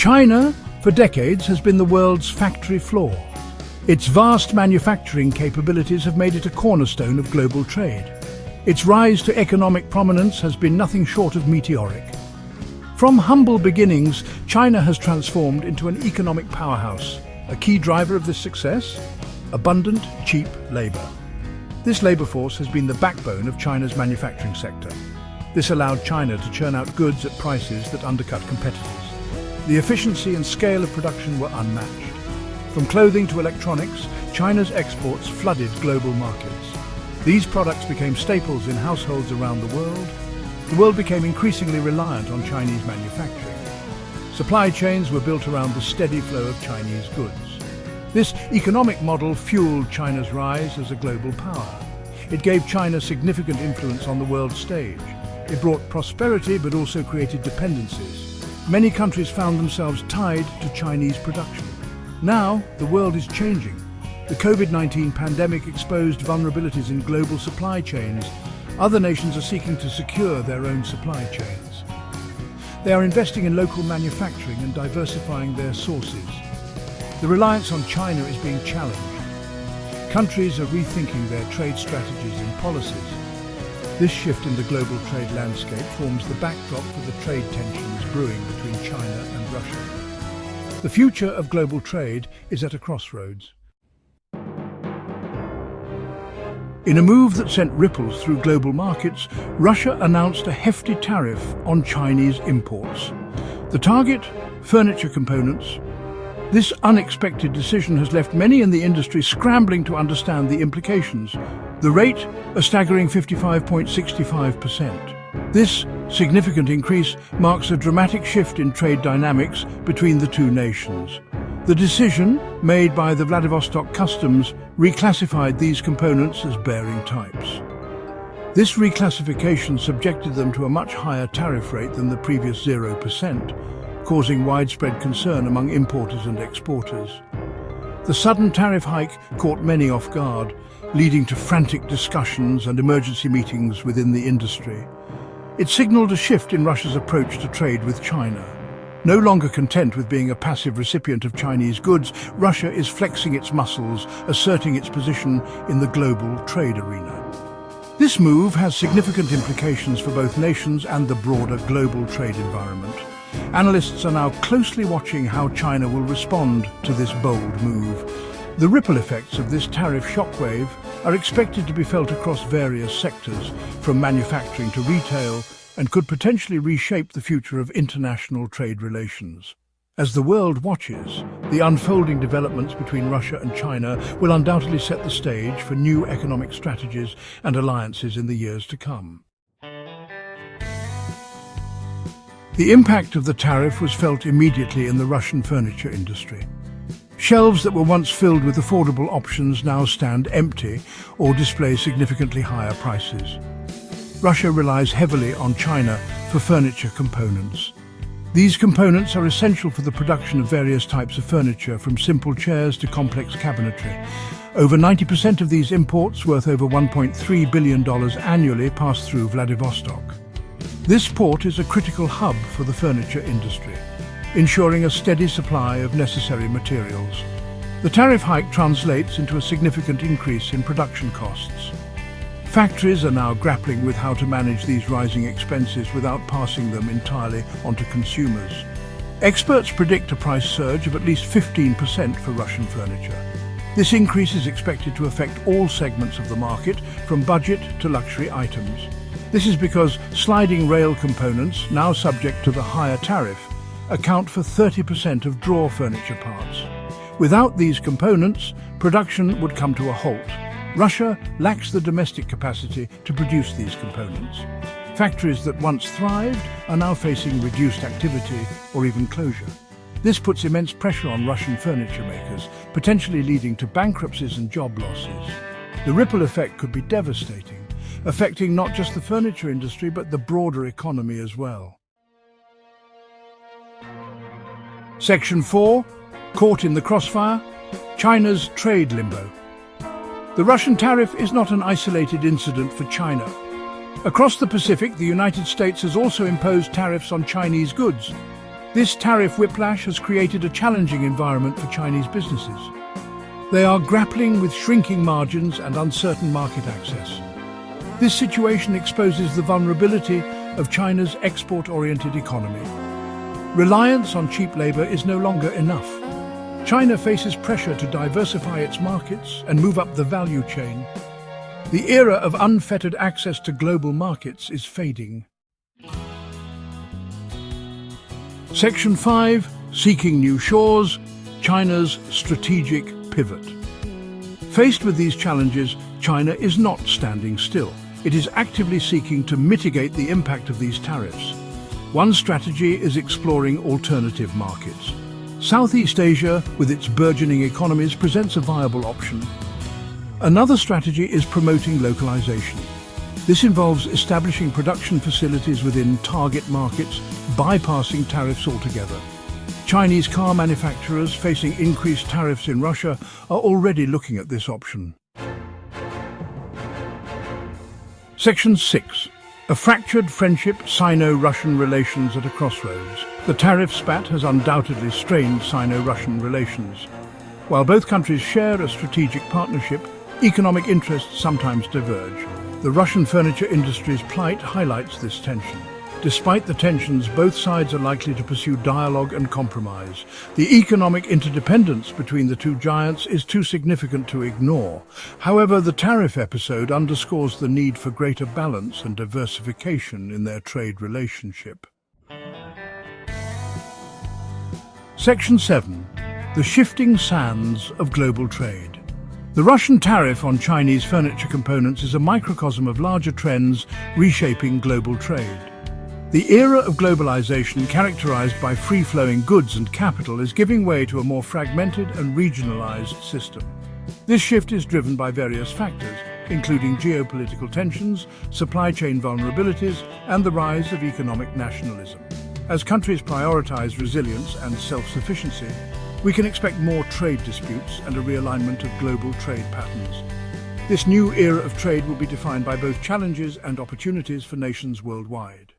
China, for decades, has been the world's factory floor. Its vast manufacturing capabilities have made it a cornerstone of global trade. Its rise to economic prominence has been nothing short of meteoric. From humble beginnings, China has transformed into an economic powerhouse. A key driver of this success? Abundant, cheap labour. This labour force has been the backbone of China's manufacturing sector. This allowed China to churn out goods at prices that undercut competitors. The efficiency and scale of production were unmatched. From clothing to electronics, China's exports flooded global markets. These products became staples in households around the world. The world became increasingly reliant on Chinese manufacturing. Supply chains were built around the steady flow of Chinese goods. This economic model fueled China's rise as a global power. It gave China significant influence on the world stage. It brought prosperity but also created dependencies. Many countries found themselves tied to Chinese production. Now, the world is changing. The COVID-19 pandemic exposed vulnerabilities in global supply chains. Other nations are seeking to secure their own supply chains. They are investing in local manufacturing and diversifying their sources. The reliance on China is being challenged. Countries are rethinking their trade strategies and policies. This shift in the global trade landscape forms the backdrop for the trade tensions brewing between China and Russia. The future of global trade is at a crossroads. In a move that sent ripples through global markets, Russia announced a hefty tariff on Chinese imports. The target? Furniture components. This unexpected decision has left many in the industry scrambling to understand the implications. The rate? A staggering 55.65%. This significant increase marks a dramatic shift in trade dynamics between the two nations. The decision, made by the Vladivostok Customs, reclassified these components as bearing types. This reclassification subjected them to a much higher tariff rate than the previous 0%, causing widespread concern among importers and exporters. The sudden tariff hike caught many off guard, leading to frantic discussions and emergency meetings within the industry. It signaled a shift in Russia's approach to trade with China. No longer content with being a passive recipient of Chinese goods, Russia is flexing its muscles, asserting its position in the global trade arena. This move has significant implications for both nations and the broader global trade environment. Analysts are now closely watching how China will respond to this bold move. The ripple effects of this tariff shockwave are expected to be felt across various sectors, from manufacturing to retail, and could potentially reshape the future of international trade relations. As the world watches, the unfolding developments between Russia and China will undoubtedly set the stage for new economic strategies and alliances in the years to come. The impact of the tariff was felt immediately in the Russian furniture industry. Shelves that were once filled with affordable options now stand empty or display significantly higher prices. Russia relies heavily on China for furniture components. These components are essential for the production of various types of furniture, from simple chairs to complex cabinetry. Over 90% of these imports, worth over $1.3 billion annually, pass through Vladivostok. This port is a critical hub for the furniture industry, ensuring a steady supply of necessary materials. The tariff hike translates into a significant increase in production costs. Factories are now grappling with how to manage these rising expenses without passing them entirely onto consumers. Experts predict a price surge of at least 15% for Russian furniture. This increase is expected to affect all segments of the market, from budget to luxury items. This is because sliding rail components, now subject to the higher tariff, account for 30% of drawer furniture parts. Without these components, production would come to a halt. Russia lacks the domestic capacity to produce these components. Factories that once thrived are now facing reduced activity or even closure. This puts immense pressure on Russian furniture makers, potentially leading to bankruptcies and job losses. The ripple effect could be devastating, affecting not just the furniture industry but the broader economy as well. Section 4. Caught in the crossfire? China's trade limbo. The Russian tariff is not an isolated incident for China. Across the Pacific, the United States has also imposed tariffs on Chinese goods. This tariff whiplash has created a challenging environment for Chinese businesses. They are grappling with shrinking margins and uncertain market access. This situation exposes the vulnerability of China's export-oriented economy. Reliance on cheap labor is no longer enough. China faces pressure to diversify its markets and move up the value chain. The era of unfettered access to global markets is fading. Section 5. Seeking new shores, China's strategic pivot. Faced with these challenges, China is not standing still. It is actively seeking to mitigate the impact of these tariffs. One strategy is exploring alternative markets. Southeast Asia, with its burgeoning economies, presents a viable option. Another strategy is promoting localization. This involves establishing production facilities within target markets, bypassing tariffs altogether. Chinese car manufacturers facing increased tariffs in Russia are already looking at this option. Section 6. A fractured friendship, Sino-Russian relations at a crossroads. The tariff spat has undoubtedly strained Sino-Russian relations. While both countries share a strategic partnership, economic interests sometimes diverge. The Russian furniture industry's plight highlights this tension. Despite the tensions, both sides are likely to pursue dialogue and compromise. The economic interdependence between the two giants is too significant to ignore. However, the tariff episode underscores the need for greater balance and diversification in their trade relationship. Section 7. The shifting sands of global trade. The Russian tariff on Chinese furniture components is a microcosm of larger trends reshaping global trade. The era of globalization, characterized by free-flowing goods and capital, is giving way to a more fragmented and regionalized system. This shift is driven by various factors, including geopolitical tensions, supply chain vulnerabilities, and the rise of economic nationalism. As countries prioritize resilience and self-sufficiency, we can expect more trade disputes and a realignment of global trade patterns. This new era of trade will be defined by both challenges and opportunities for nations worldwide.